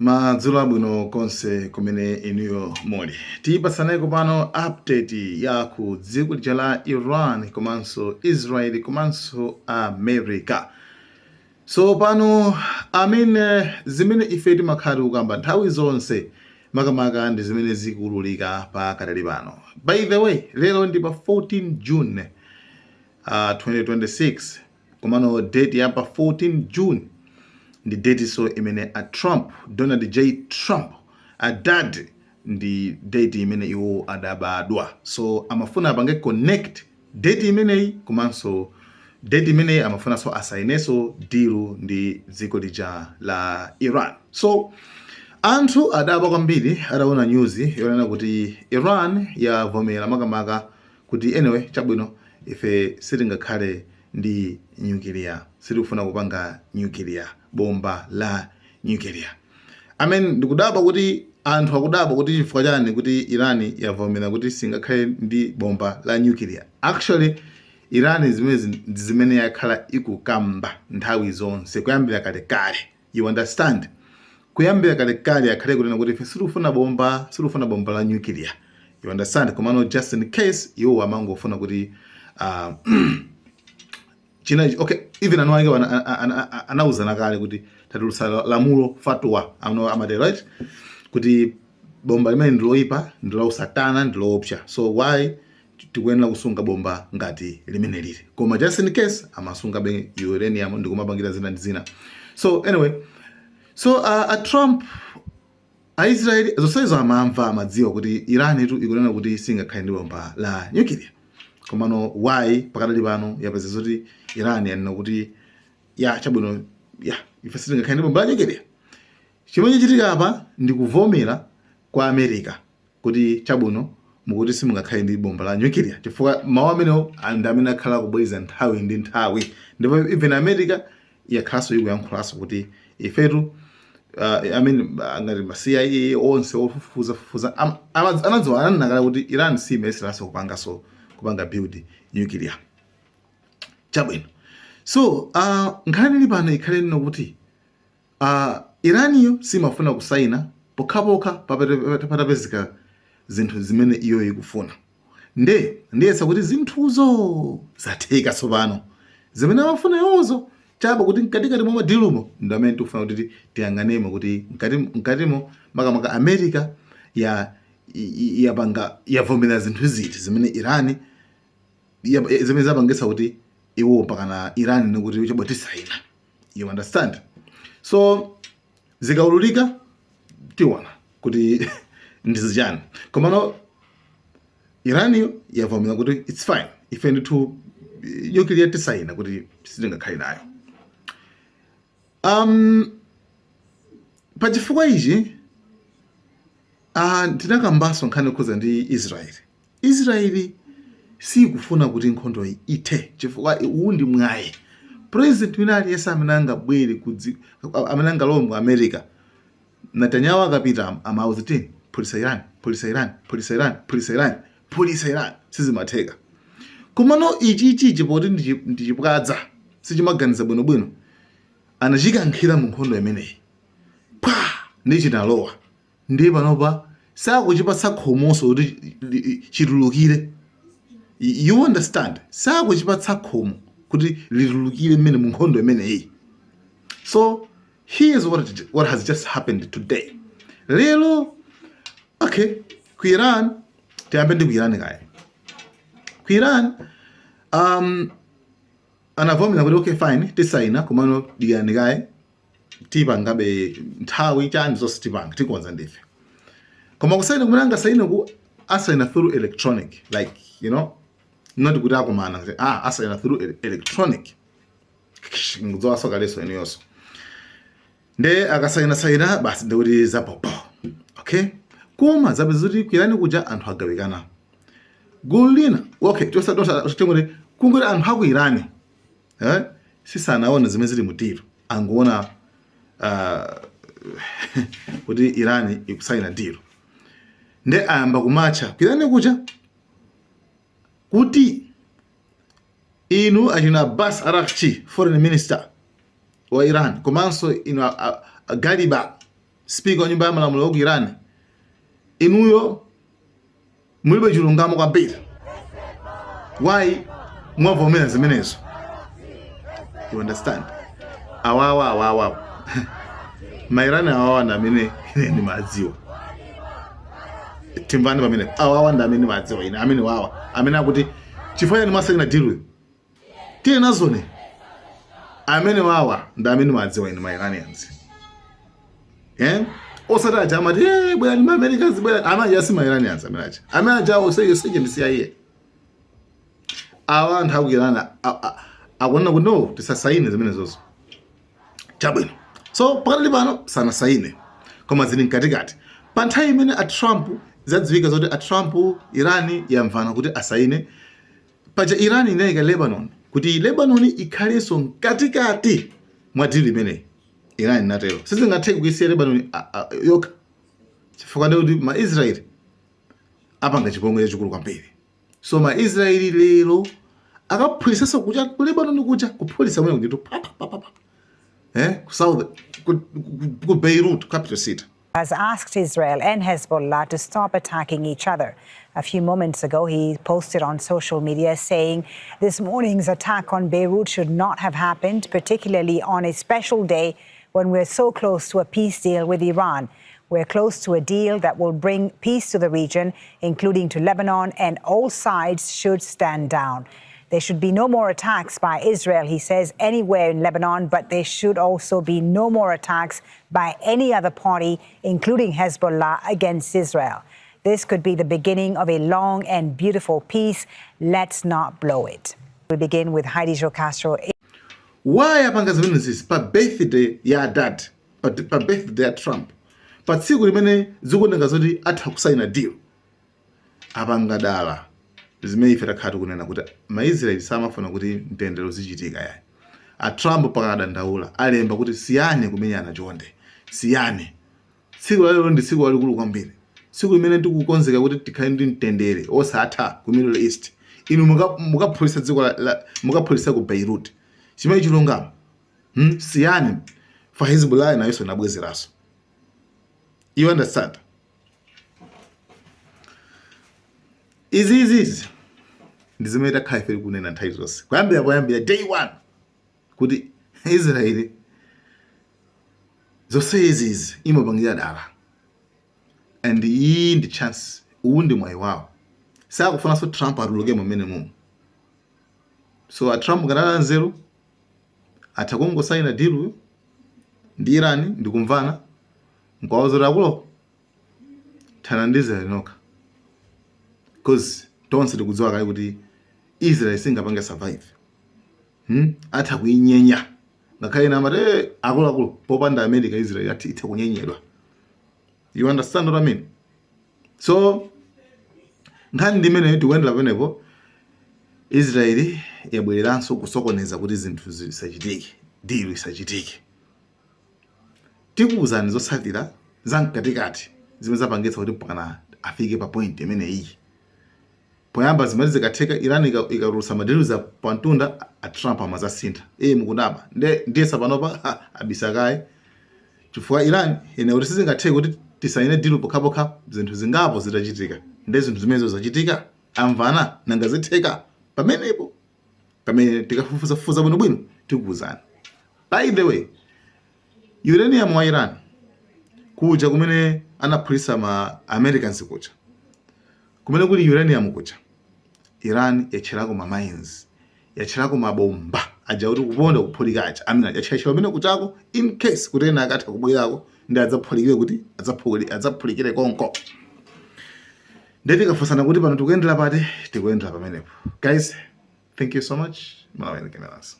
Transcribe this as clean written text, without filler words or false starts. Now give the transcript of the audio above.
Madzulo abwino konse kumene inuyo muli. Tipasaneko pano update ya ku dziko lija la Iran komanso Israel komanso America. So pano zimene ife timakhala kukamba nthawi zonse makamaka ndi zimene zikululika pa katali pano. By the way, lero ndi pa 14 June 2026 komano date ya pa 14 June ndi date so imene Donald J. Trump adad ndi date imene iwo adabadwa. So amafuna apange connect date imeneyi komanso date imeneyi amafuna so asaineso deal ndi dziko lija la Iran. So anthu adaba kwambiri adaona news yonena kuti Iran yavomera makamaka kuti anyway chabwino ife sitingakhale ndi nuclear, sitikufuna kupanga nuclear, bomba la nuclear. Ndikudaba kuti anthu akudaba kuti chifukwa chani kuti Iran yavomera kuti singakhale ndi bomba la nuclear. Actually Iran zimene yakhala ikukamba nthawi zonse kuyambira kale. You understand? Kuyambira kale yakhale kunena kuti ife sitikufuna bomba la nuclear. You understand? Komano just in case iwo amangofuna kuti okay, even anauzana kale kuti tatulutsa lamulo fatwa amati right kuti bomba limene ndiloyipa ndilo satana ndiloopsa. So why tikuyenera kusunga bomba ngati limene lili, koma just in case amasunga be uranium ndikumapangira zina ndi zina. So anyway, so Trump Israel zonsezo amamva amadziwa kuti Iran ikunena kuti singakhale ndi bomba la nuclear. Komano why pakadali pano yapeza zoti Iran yanena kuti chabwino ife sitingakhale ndi bomba la nuclear. Chimene chitika apa ndi kuvomera kwa America kuti chabwino mukuti simungakhale ndi bomba la nuclear, chifukwa mawu amenewo ndi amene akhala kubweza nthawi ndi nthawi. Ndipo even America yakhalanso ikuyankhulanso kuti ifetu ngati ma CIA onse ofufuza anadziwa ananakala kuti Iran simeseranso kupanga build nuclear. Chabwino. So nkhani ili pano ikhale nino kuti Iraniyo simafuna kusaina pokhapokha patapezeka zinthu zimene iyo ikufuna. Ndiyesa kuti zinthuzo zatheka tsopano zimene amafuna yozo chaba kuti mkatikati mwa madilumo ndi amene tikufuna kuti tiyang'anemo kuti mkatimo makamaka America yavomera zinthu ziti zimene Iran zimene zapangisa kuti iwo mpakana Iran nikuti chabwa tisaina. You understand? So zikaululika tiona kuti ndizijani. Komano Iran yavomera kuti it's fine ife ndithu nuclear tisaina kuti sitingakhale nayo. Pachifukwa ichi tinakambanso nkhani yokhuza ndi Israel sikufuna kuti nkhondo ithe chifukwa uwu ndi mwayi. President wina aliyense amene angabwere amene angalowe mu America, Netanyahu akapita amauza kuti pulisa Iran sizimatheka. Komano ichi poti ndichipwadza sichimaganiza bwinobwino anachikankhira mu nkhondo imeneyi ndi chinalowa ndi panopa sakuchipatsa khomoso kuti chitulukire. You understand? Sakuchipatsa khomo kuti litulukire mmene mu nkhondo imeneyi. So here's what has just happened today. Lero okay, ku Iran tiyambe ndi ku Iran kaya. Ku Iran anavomera kuti okay fine tisaina komano diyani kaya tipangabe nthawi chani zonse tipanga tikonza ndife. Koma kusaina kumene angasaina ku asaina through electronic, like you know, not kuti akumana asaina through electronic nguzowasoka leso eniyonso nde akasaina basi ndikuti zapopo. Okay, koma zapeza kuti ku Iran kuja anthu agawikana gulu lina. Okay, tikuti kungoti anthu aku Iran sisanaona zimene zili mutiro angoona kuti Iran ikusaina deal nde ayamba kumacha ku Iran kuja kuti inu achina Abbas Araghchi, foreign minister wa Iran, komanso inu Ghaliba speaker wa nyumba ya malamulo ku Iran, inuyo mulibe chilungamo kwambiri. Why mwavomera zimenezo? You understand? Awawa mairani awawa ndamene ine madziwa. Timvani pamene awawa ndamene madziwa ine amene wawa amene akuti chifanya ni masakina deal tine nazone amene wawa ndamene madziwa ine mairanians. Osati aja amati bwana ni Americans bwana amaja si mairanians amene aja amene aja oseye ndisiya iye awa nthakukirana akuona kuti no tisasaine zimenezozo chabwino. So pakati pano sana saine koma zili mkatikati pa nthawi imene a Trump zadziwika zoti a Trump Iran yamvana kuti asaine paja Iran inayika Lebanon kuti Lebanon ikhalenso mkatikati mwa deal imene Iran inatero. Sizingatheke kuyisiya Lebanon yokha chifukwa kuti ma Israel apanga chipongwe chachikulu kwambiri. So ma Israeli lero akaphulisa kuja ku Lebanon kuja kuphulisa mwe kuti papa ku South ku Beirut capital city has asked Israel and Hezbollah to stop attacking each other. A few moments ago, he posted on social media saying this morning's attack on Beirut should not have happened, particularly on a special day when we're so close to a peace deal with Iran. We're close to a deal that will bring peace to the region, including to Lebanon, and all sides should stand down. There should be no more attacks by Israel, he says, anywhere in Lebanon, but there should also be no more attacks by any other party, including Hezbollah, against Israel. This could be the beginning of a long and beautiful peace. Let's not blow it. We begin with Heidi Jo Castro. Why apanga zimenezi pa birthday ya dad, pa birthday ya Trump, pa tsiku limene zikuoneka zoti atha kusaina deal apanga dala zimene ife takhati kunena kuti maisraeli samafuna kuti mtendere uzichitika yayi. A Trump pakadandaula alemba kuti siyane kumenyana chonde, siyane. Tsiku lalo ndi tsiku lalikulu kwambiri, tsiku limene tikukonzeka kuti tikhale ndi mtendere osatha ku Middle East. Inu mukaphulisa dziko mukaphulisa ku Beirut chimene chilungamo. Siyane fa Hezbollah nayo inabwezeraso. You understand? Izi ndizimene takhala ife kunena nthawi zonse kuyambira day one kuti Israeli zonse izi imapangira dala, and iyi ndi chance, uwu ndi mwayi wawo. Sakufunanso Trump atuluke mmene mumu. So a Trump kanala nzeru atakungosaina deal ndi Iran ndikumvana nkwaozora kulo thanandiza linoka, because tonse tikudziwa kale kuti Israel singapanga survive. Atha kuinyenya ngakhale na mate akulu popanda America Israel ati itha kunyenyedwa. You understand what I mean? So nkhani ndimene tikuendera penepo Israel yabwereranso kusokoneza kuti zinthu zisachitike, deal isachitike. Tikuwuzani zosalira zamkatikati zimene zapangitsa kuti mpaka afike pa point imene iyi. Poyamba zimene zikatheka Iran ikarusa madilu za pantunda a Trump amazasintha. Mukudaba ndiye sapanopa abisakaye chifukwa Iran ine kuti sizingatheka kuti tisaine deal pokhapokha zinthu zingapo zitachitika. Ndi zinthu zimenezo zachitika amvana nanga zitheka pamenepo pamene tikafufuza bwinobwino tikuwuzani. By the way, uranium wa Iran kuja kumene anaphulisa ma Americans kuja kumene kuli uranium kuja, Iran yatcherako ma mines, yatcherako mabomba aja kuti kuponda kuphulikacha amene yatchera pamene kuchako in case kuti ena akatha kubwerako ndi adzaphulikire kuti adzaphulikire konko. Ndeti kafusana kuti pano tikuendera pati tikuendera pamenepo. Guys, thank you so much. Malawi Cameras.